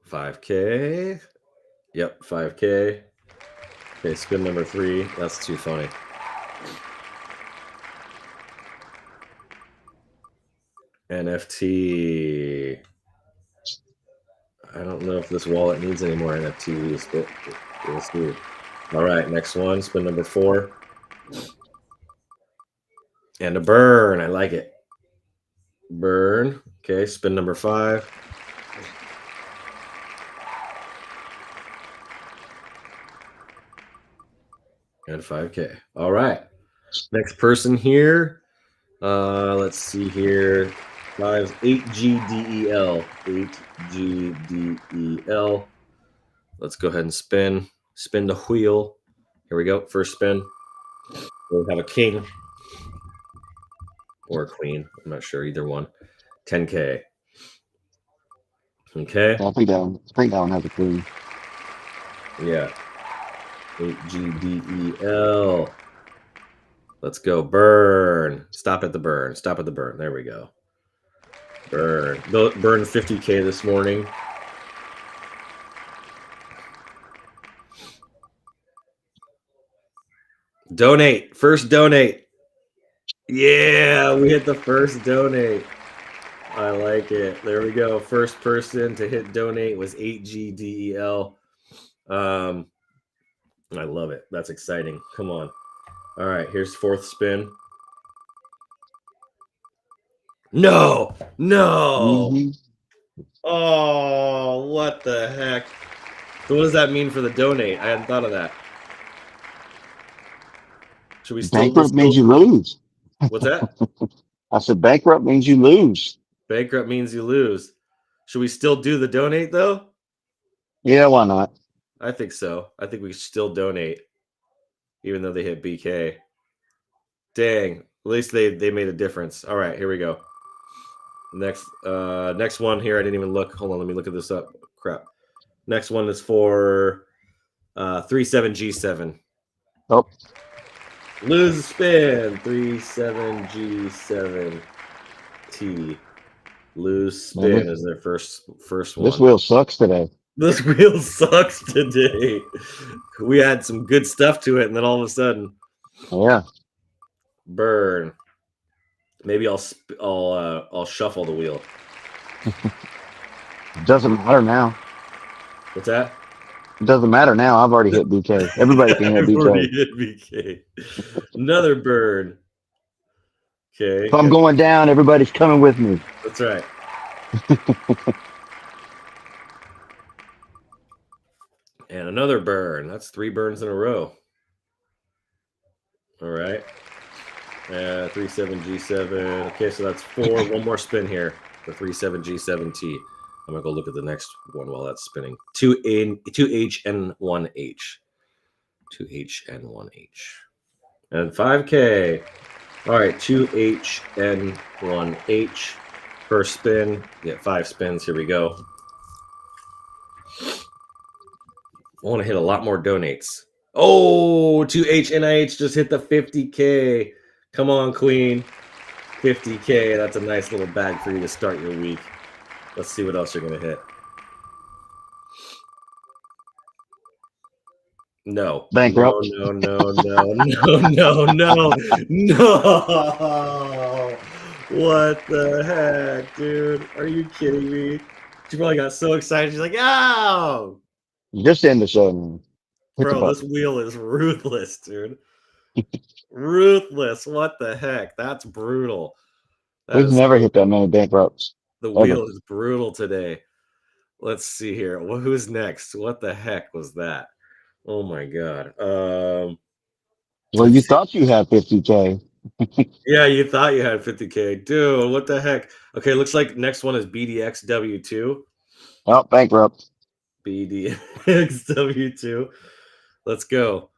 $5K. Yep, 5K. Okay, spin number 3. That's too funny. NFT. I don't know if this wallet needs any more NFTs, but we'll see. All right, next one, spin number 4. And a burn. I like it. Burn. Okay, spin number 5. And 5K. All right. Next person here. Let's see here. 8GDEL. 8GDEL. Let's go ahead and spin. Spin the wheel. Here we go. First spin. We'll have a king. Or a queen. I'm not sure. Either one. 10K. Okay. I think that one has a clue. Yeah. HGDEL. Let's go. Burn. Stop at the burn. Stop at the burn. There we go. Burn. Burn 50K this morning. Donate. First donate. Yeah, we hit the first donate. I like it. There we go. First person to hit donate was 8GDEL. I love it. That's exciting. Come on. All right, here's fourth spin. No. Mm-hmm. Oh, what the heck? So what does that mean for the donate? I hadn't thought of that. Should we still Bankrupt means you lose. What's that? I said bankrupt means you lose. Bankrupt means you lose. Should we still do the donate though? Yeah, why not? I think so. I think we should still donate, even though they hit BK. Dang. At least they made a difference. All right, here we go. Next one here. I didn't even look. Hold on, let me look at this up. Crap. Next one is for 37G7. Oh, Lose a spin. 37G7T. Lose spin is their first one. this wheel sucks today. This wheel sucks today. We had some good stuff to it, and then all of a sudden, Yeah. burn. Maybe I'll shuffle the wheel. It doesn't matter now. What's that? It doesn't matter now. I've already hit BK. Everybody can hit I've already BK. hit BK. Another burn. Okay. If I'm going down, everybody's coming with me. That's right. And another burn. That's 3 burns in a row. All right. 37G7. Okay, so that's 4. One more spin here for 37G7T. I'm gonna go look at the next one while that's spinning. 2H and 1H. 2H and 1H. And 5K. All right, 2H and 1H. First spin. Get 5 spins. Here we go. I want to hit a lot more donates. Oh, 2H and IH just hit the 50K. Come on, Queen. 50K. That's a nice little bag for you to start your week. Let's see what else you're going to hit. No. Bankrupt. No. What the heck, dude? Are you kidding me? She probably got so excited. She's like, oh! Just end the show, man. Hit the Bro, this button. wheel is ruthless, dude. Ruthless. What the heck? That's brutal. We've never hit that many bankrupts. The ever. wheel is brutal today. Let's see here. Well, who's next? What the heck was that? Oh my god. Well, you thought you had 50K. Yeah, you thought you had 50K. Dude, what the heck? Okay, looks like next one is BDXW2. Oh, bankrupt. BDXW2. Let's go.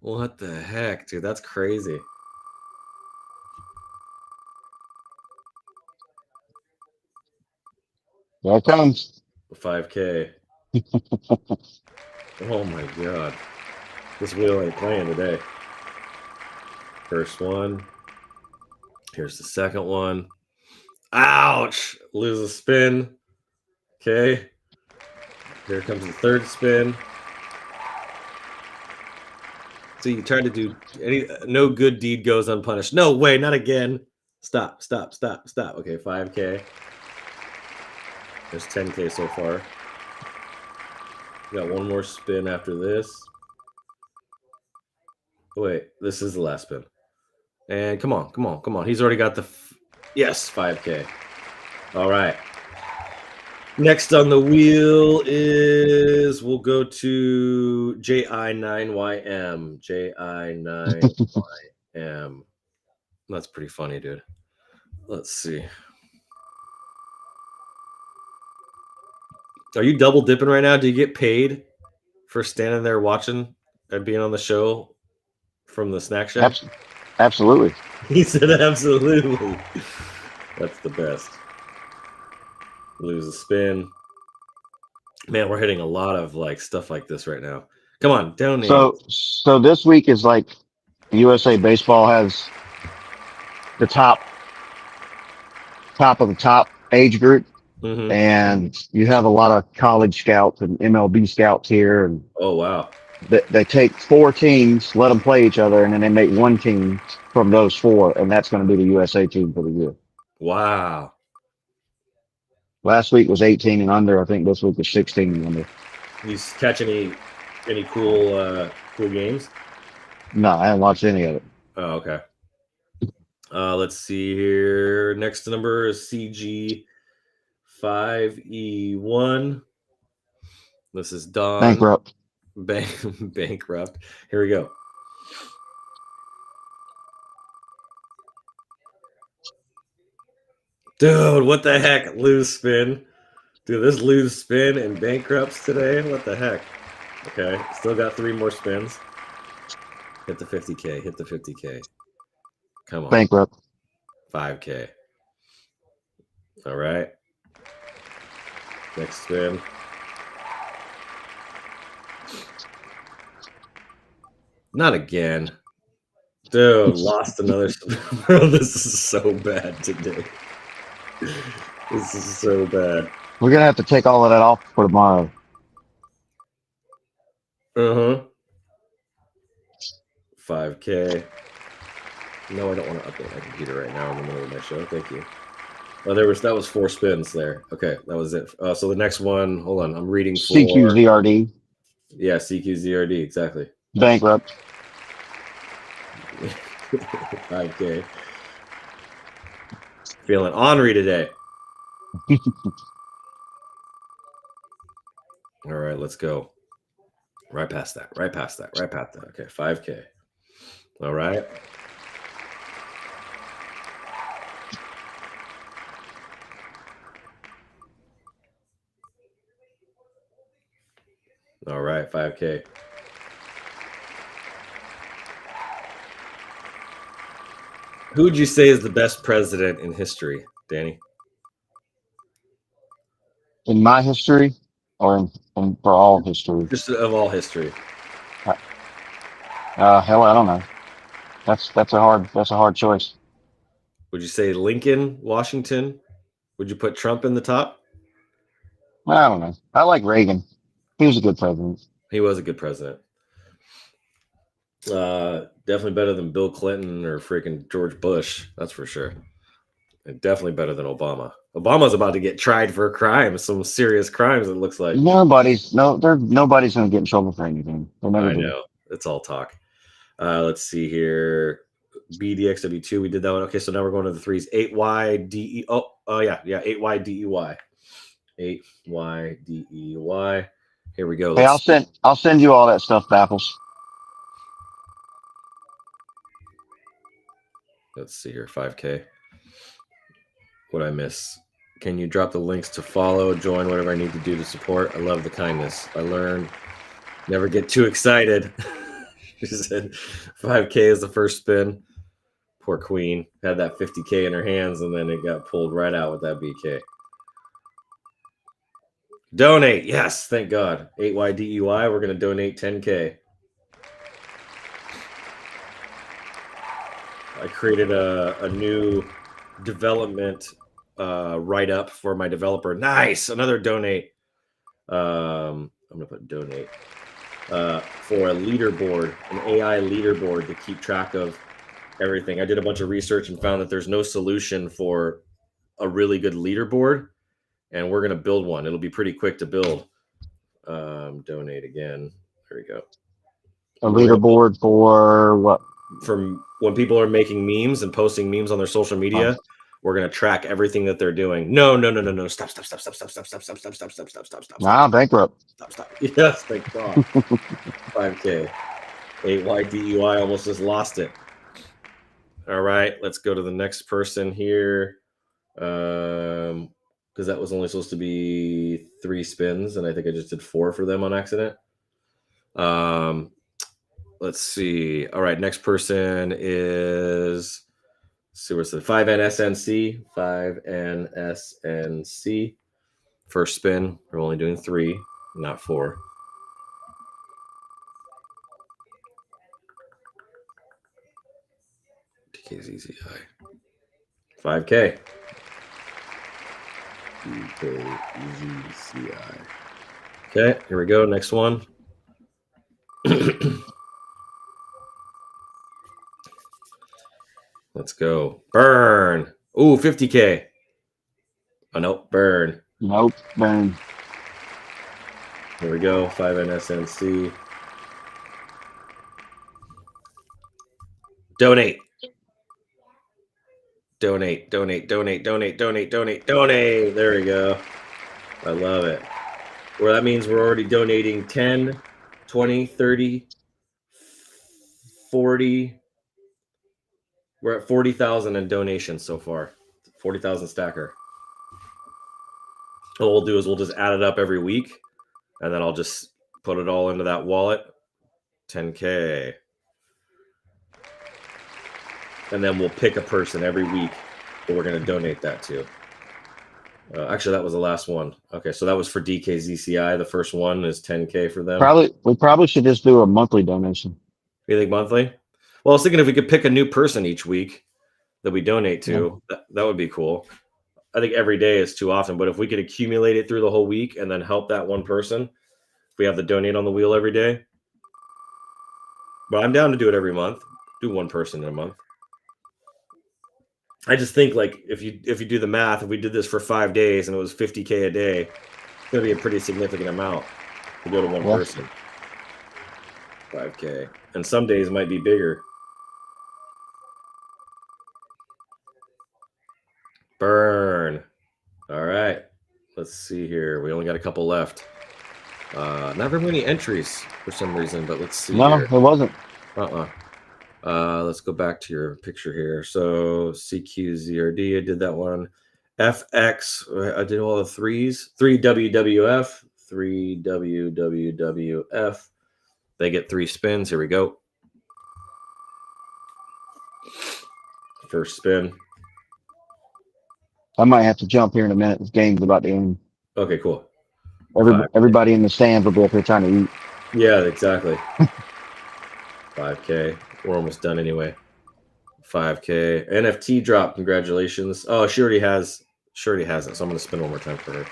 What the heck, dude? That's crazy. There it comes. 5K. Oh my god. This wheel ain't playing today. First one. Here's the second one. Ouch! Lose a spin. Okay. Here comes the third spin. So you tried to do no good deed goes unpunished. No way, not again. Stop. Okay, 5K. There's 10K so far. Got one more spin after this. Oh, wait, this is the last spin. And come on. He's already got the yes, 5K. All right. Next on the wheel is we'll go to JI9YM. JI9YM. That's pretty funny, dude. Let's see. Are you double dipping right now? Do you get paid for standing there watching and being on the show from the snack shack? Absolutely. He said absolutely. That's the best. Lose a spin. Man, we're hitting a lot of like stuff like this right now. Come on, donate. So this week is like USA Baseball has the top of the top age group, Mm-hmm. and you have a lot of college scouts and MLB scouts here, and Oh wow. they take 4 teams, let them play each other, and then they make one team from those 4, and that's going to be the USA team for the year. Wow. Last week was 18 and under. I think this week is 16 and under. You catch any cool games? No, I haven't watched any of it. Oh, okay. Let's see here. Next number is CG5E1. This is Don. Bankrupt. Bankrupt. Here we go. Dude, what the heck? Lose spin. Dude, this lose spin and bankrupts today. What the heck? Okay, still got 3 more spins. Hit the 50K. Hit the 50K. Come on. Bankrupt. 5K. All right. Next spin. Not again. Dude, lost another. Bro, this is so bad today. This is so bad. We're going to have to take all of that off for tomorrow. Uh-huh. 5K. No, I don't want to update my computer right now in the middle of my show. Thank you. Oh, that was 4 spins there. Okay, that was it. So the next one, hold on, I'm reading for CQZRD. Yeah, CQZRD, exactly. Bankrupt. 5K. Feeling ornery today. All right, let's go. Right past that. Right past that. Right past that. Okay, 5K. All right. All right, 5K. Who would you say is the best president in history, Danny? In my history, or for all history? Just of all history. Hell, I don't know. That's a hard choice. Would you say Lincoln, Washington? Would you put Trump in the top? I don't know. I like Reagan. He was a good president. He was a good president. Definitely better than Bill Clinton or freaking George Bush. That's for sure. And definitely better than Obama. Obama's about to get tried for a crime, some serious crimes. It looks like Nobody's going to get in trouble for anything. I know it's all talk. Let's see here. BDXW2. We did that one. Okay, so now we're going to the 3s. 8YDE. Oh yeah. 8YDEY. 8YDEY. Here we go. Hey, I'll send you all that stuff, Baffles. Let's see here. 5K. What I miss? Can you drop the links to follow, join, whatever I need to do to support? I love the kindness. I learn. Never get too excited. She said 5K is the first spin. Poor Queen had that 50K in her hands, and then it got pulled right out with that BK. Donate. Yes, thank God. 8YDEY. We're going to donate 10K. I created a new development write-up for my developer. Nice. Another donate. I'm going to put donate for a leaderboard, an AI leaderboard to keep track of everything. I did a bunch of research and found that there's no solution for a really good leaderboard, and we're going to build one. It'll be pretty quick to build. Donate again. There we go. A leaderboard for what? From when people are making memes and posting memes on their social media, we're going to track everything that they're doing. No. Stop. Nah, bankrupt. Stop. Yes, thank God. 5K. 8YDEY almost just lost it. All right, let's go to the next person here. Because that was only supposed to be 3 spins, and I think I just did 4 for them on accident. Let's see. All right, next person is, let's see what's the 5NSNC. First spin. We're only doing 3. not 4. DKZCI. 5K. DKZCI. Okay, here we go. Next one. Let's go. Burn. Ooh, 50K. Oh, no. Burn. Nope. Burn. Here we go. 5NSNC. Donate. Donate. There we go. I love it. Well, that means we're already donating 10, 20, 30, 40. We're at 40,000 in donations so far. 40,000 stacker. What we'll do is we'll just add it up every week, and then I'll just put it all into that wallet. 10K. And then we'll pick a person every week that we're going to donate that to. Actually, that was the last one. Okay, so that was for DKZCI. The first one is 10K for them. We probably should just do a monthly donation. You think monthly? Well, I was thinking if we could pick a new person each week that we donate to, that would be cool. I think every day is too often, but if we could accumulate it through the whole week and then help that one person, if we have the donate on the wheel every day. But I'm down to do it every month. Do one person in a month. I just think like if you do the math, if we did this for 5 days and it was 50K a day, it's gonna be a pretty significant amount to go to one person. 5K. And some days might be bigger. Burn. All right. Let's see here. We only got a couple left. Not very many entries for some reason, but let's see. No, here. it wasn't. Let's go back to your picture here. So CQZRD, I did that one. FX, I did all the threes. 3WWF, 3WWWF. They get 3 spins. Here we go. First spin. I might have to jump here in a minute. This game's about to end. Okay, cool. Everybody in the stands will be up here trying to eat. Yeah, exactly. 5K. We're almost done anyway. 5K. NFT drop. Congratulations. Oh, she already has it, so I'm going to spin one more time for her.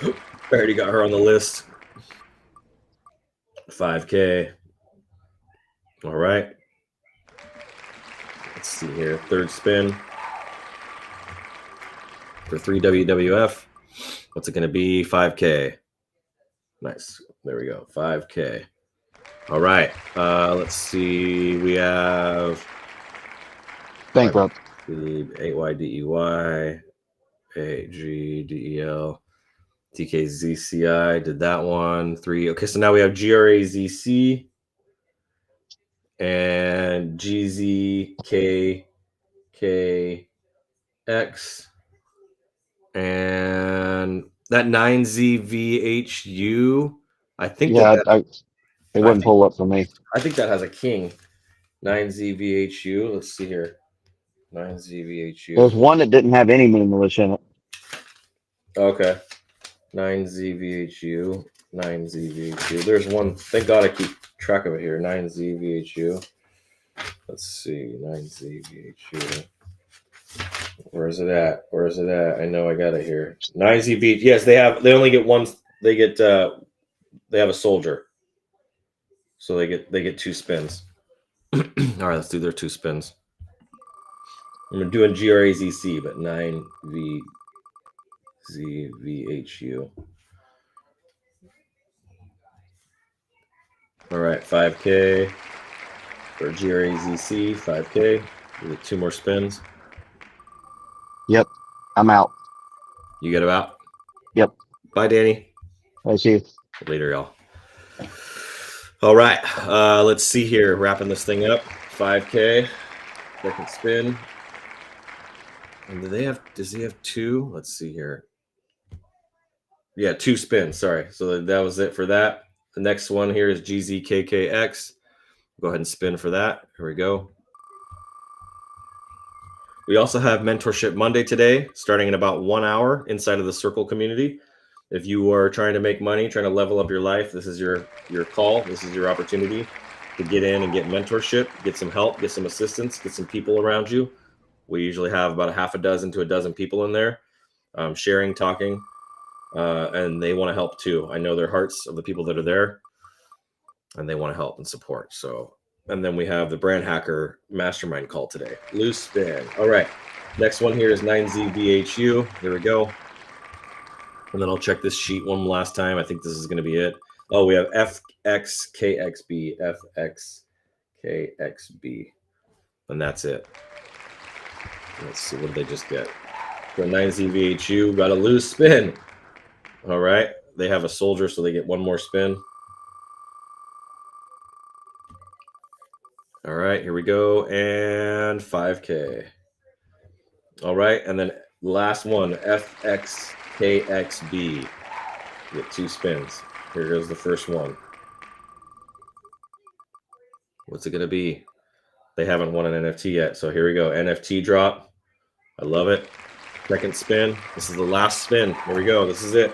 I already got her on the list. 5K. All right. Let's see here. Third spin for 3WWF. What's it going to be? 5K. Nice. There we go. 5K. All right. Let's see. We have Bankrupt. 8YDEY, AGDEL, TKZCI. Did that one. 3. Okay, so now we have GRAZC and GZKKX and that 9ZVHU. I think it wouldn't pull up for me. I think that has a king. 9ZVHU. Let's see here. 9ZVHU. There's one that didn't have any minimalist in it. Okay. 9ZVHU. 9ZVHU. There's one. Thank God I keep track of it here. 9ZVHU. Let's see. 9ZVHU. Where is it at? I know I got it here. 9ZV. Yes, they only get one. They have a soldier. So they get 2 spins. All right, let's do their 2 spins. I'm doing GRAZC, but 9VZVHU. All right, 5K for GRAZC, 5K. We get 2 more spins. Yep, I'm out. You get about? Yep. Bye, Danny. I see you. Later, y'all. All right, let's see here. Wrapping this thing up. 5K. Second spin. And does he have 2? Let's see here. Yeah, 2 spins. Sorry. So that was it for that. The next one here is GZKKX. Go ahead and spin for that. Here we go. We also have Mentorship Monday today, starting in about 1 hour inside of the Circle community. If you are trying to make money, trying to level up your life, this is your call. This is your opportunity to get in and get mentorship, get some help, get some assistance, get some people around you. We usually have about a half a dozen to a dozen people in there, sharing, talking, and they want to help too. I know their hearts of the people that are there, and they want to help and support. So, and then we have the Brand Hacker Mastermind call today. Loose spin. All right. Next one here is 9ZVHU. Here we go. And then I'll check this sheet one last time. I think this is going to be it. Oh, we have FXKXB, FXKXB, and that's it. Let's see, what did they just get? So 9ZVHU got a loose spin. All right, they have a soldier, so they get one more spin. All right, here we go, and 5K. All right, and then last one, FXKXB. Get 2 spins. Here goes the first one. What's it going to be? They haven't won an NFT yet, so here we go. NFT drop. I love it. Second spin. This is the last spin. Here we go. This is it.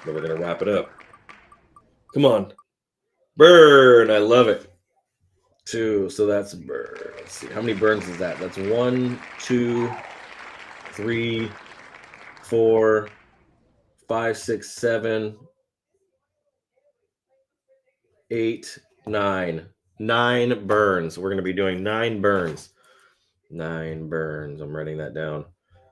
Then we're going to wrap it up. Come on. Burn. I love it. 2. So that's burn. Let's see. How many burns is that? That's 1, 2, 3, 4, 5, 6, 7, 8, 9. 9 burns. We're going to be doing 9 burns. 9 burns. I'm writing that down.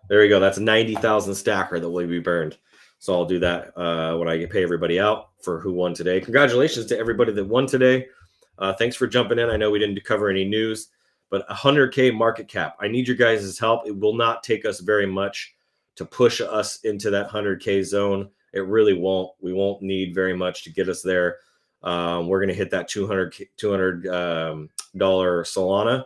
There we go. That's 90,000 stacker that will be burned. So I'll do that when I pay everybody out for who won today. Congratulations to everybody that won today. Thanks for jumping in. I know we didn't cover any news, but 100K market cap. I need your guys' help. It will not take us very much to push us into that 100K zone. It really won't. We won't need very much to get us there. We're going to hit that $200 Solana.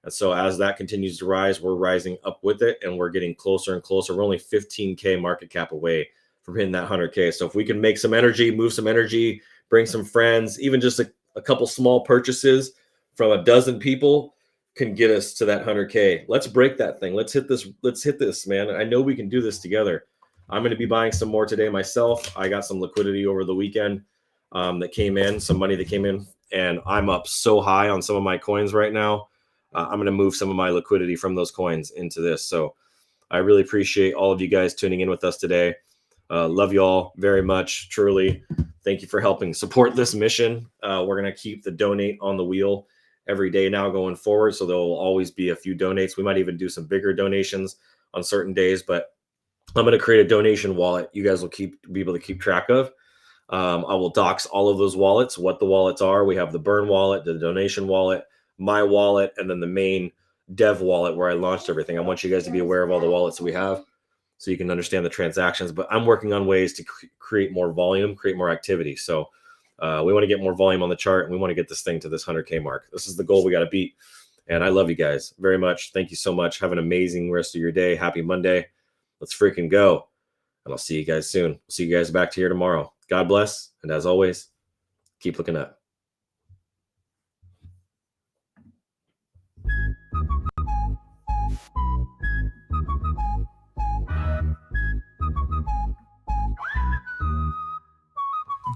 And so as that continues to rise, we're rising up with it, and we're getting closer and closer. We're only 15K market cap away from hitting that 100K. So if we can make some energy, move some energy, bring some friends, even just a couple small purchases from a dozen people can get us to that 100K. Let's break that thing. Let's hit this. Let's hit this, man. I know we can do this together. I'm going to be buying some more today myself. I got some liquidity over the weekend that came in, some money that came in, and I'm up so high on some of my coins right now. I'm going to move some of my liquidity from those coins into this. So I really appreciate all of you guys tuning in with us today. Love you all very much, truly. Thank you for helping support this mission. We're going to keep the donate on the wheel every day now going forward. So there will always be a few donates. We might even do some bigger donations on certain days, but I'm going to create a donation wallet you guys will be able to keep track of. I will dox all of those wallets, what the wallets are. We have the burn wallet, the donation wallet, my wallet, and then the main dev wallet where I launched everything. I want you guys to be aware of all the wallets that we have so you can understand the transactions, but I'm working on ways to create more volume, create more activity. So we want to get more volume on the chart, and we want to get this thing to this 100K mark. This is the goal we got to beat. And I love you guys very much. Thank you so much. Have an amazing rest of your day. Happy Monday. Let's freaking go. And I'll see you guys soon. See you guys back here tomorrow. God bless. And as always, keep looking up.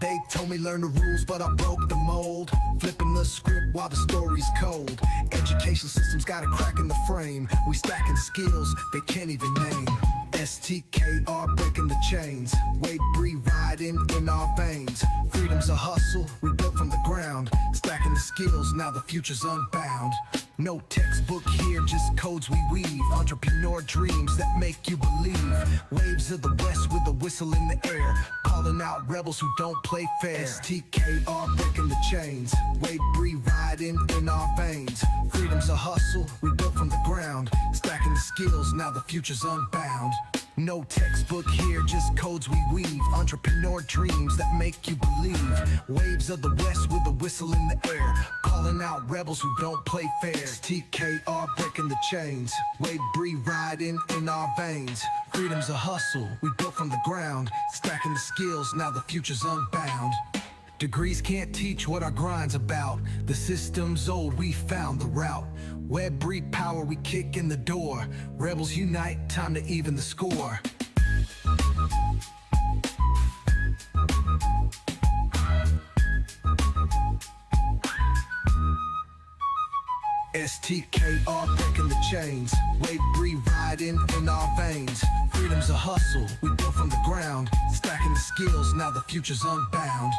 They told me learn the rules, but I broke the mold. Flipping the script while the story's cold. Education system's got a crack in the frame. We stacking skills they can't even name. STKR breaking the chains. Wade Bree riding in our veins. Freedom's a hustle we built from the ground. Stacking the skills, now the future's unbound. No textbook here, just codes we weave. Entrepreneur dreams that make you believe. Waves of the west with a whistle in the air. Calling out rebels who don't play fair. STKR breaking the chains. Wade Bree riding in our veins. Freedom's a hustle we built from the ground. Stacking the skills, now the future's unbound. No textbook here, just codes we weave. Entrepreneur dreams that make you believe. Waves of the west with a whistle in the air. Calling out rebels who don't play fair. STKR breaking the chains. Wade Bree riding in our veins. Freedom's a hustle we built from the ground. Stacking the skills, now the future's unbound. Degrees can't teach what our grind's about. The system's old, we found the route. Web breed power, we kick in the door. Rebels unite, time to even the score. STKR breaking the chains. Wave riding in our veins. Freedom's a hustle, we built from the ground. Stacking the skills, now the future's unbound.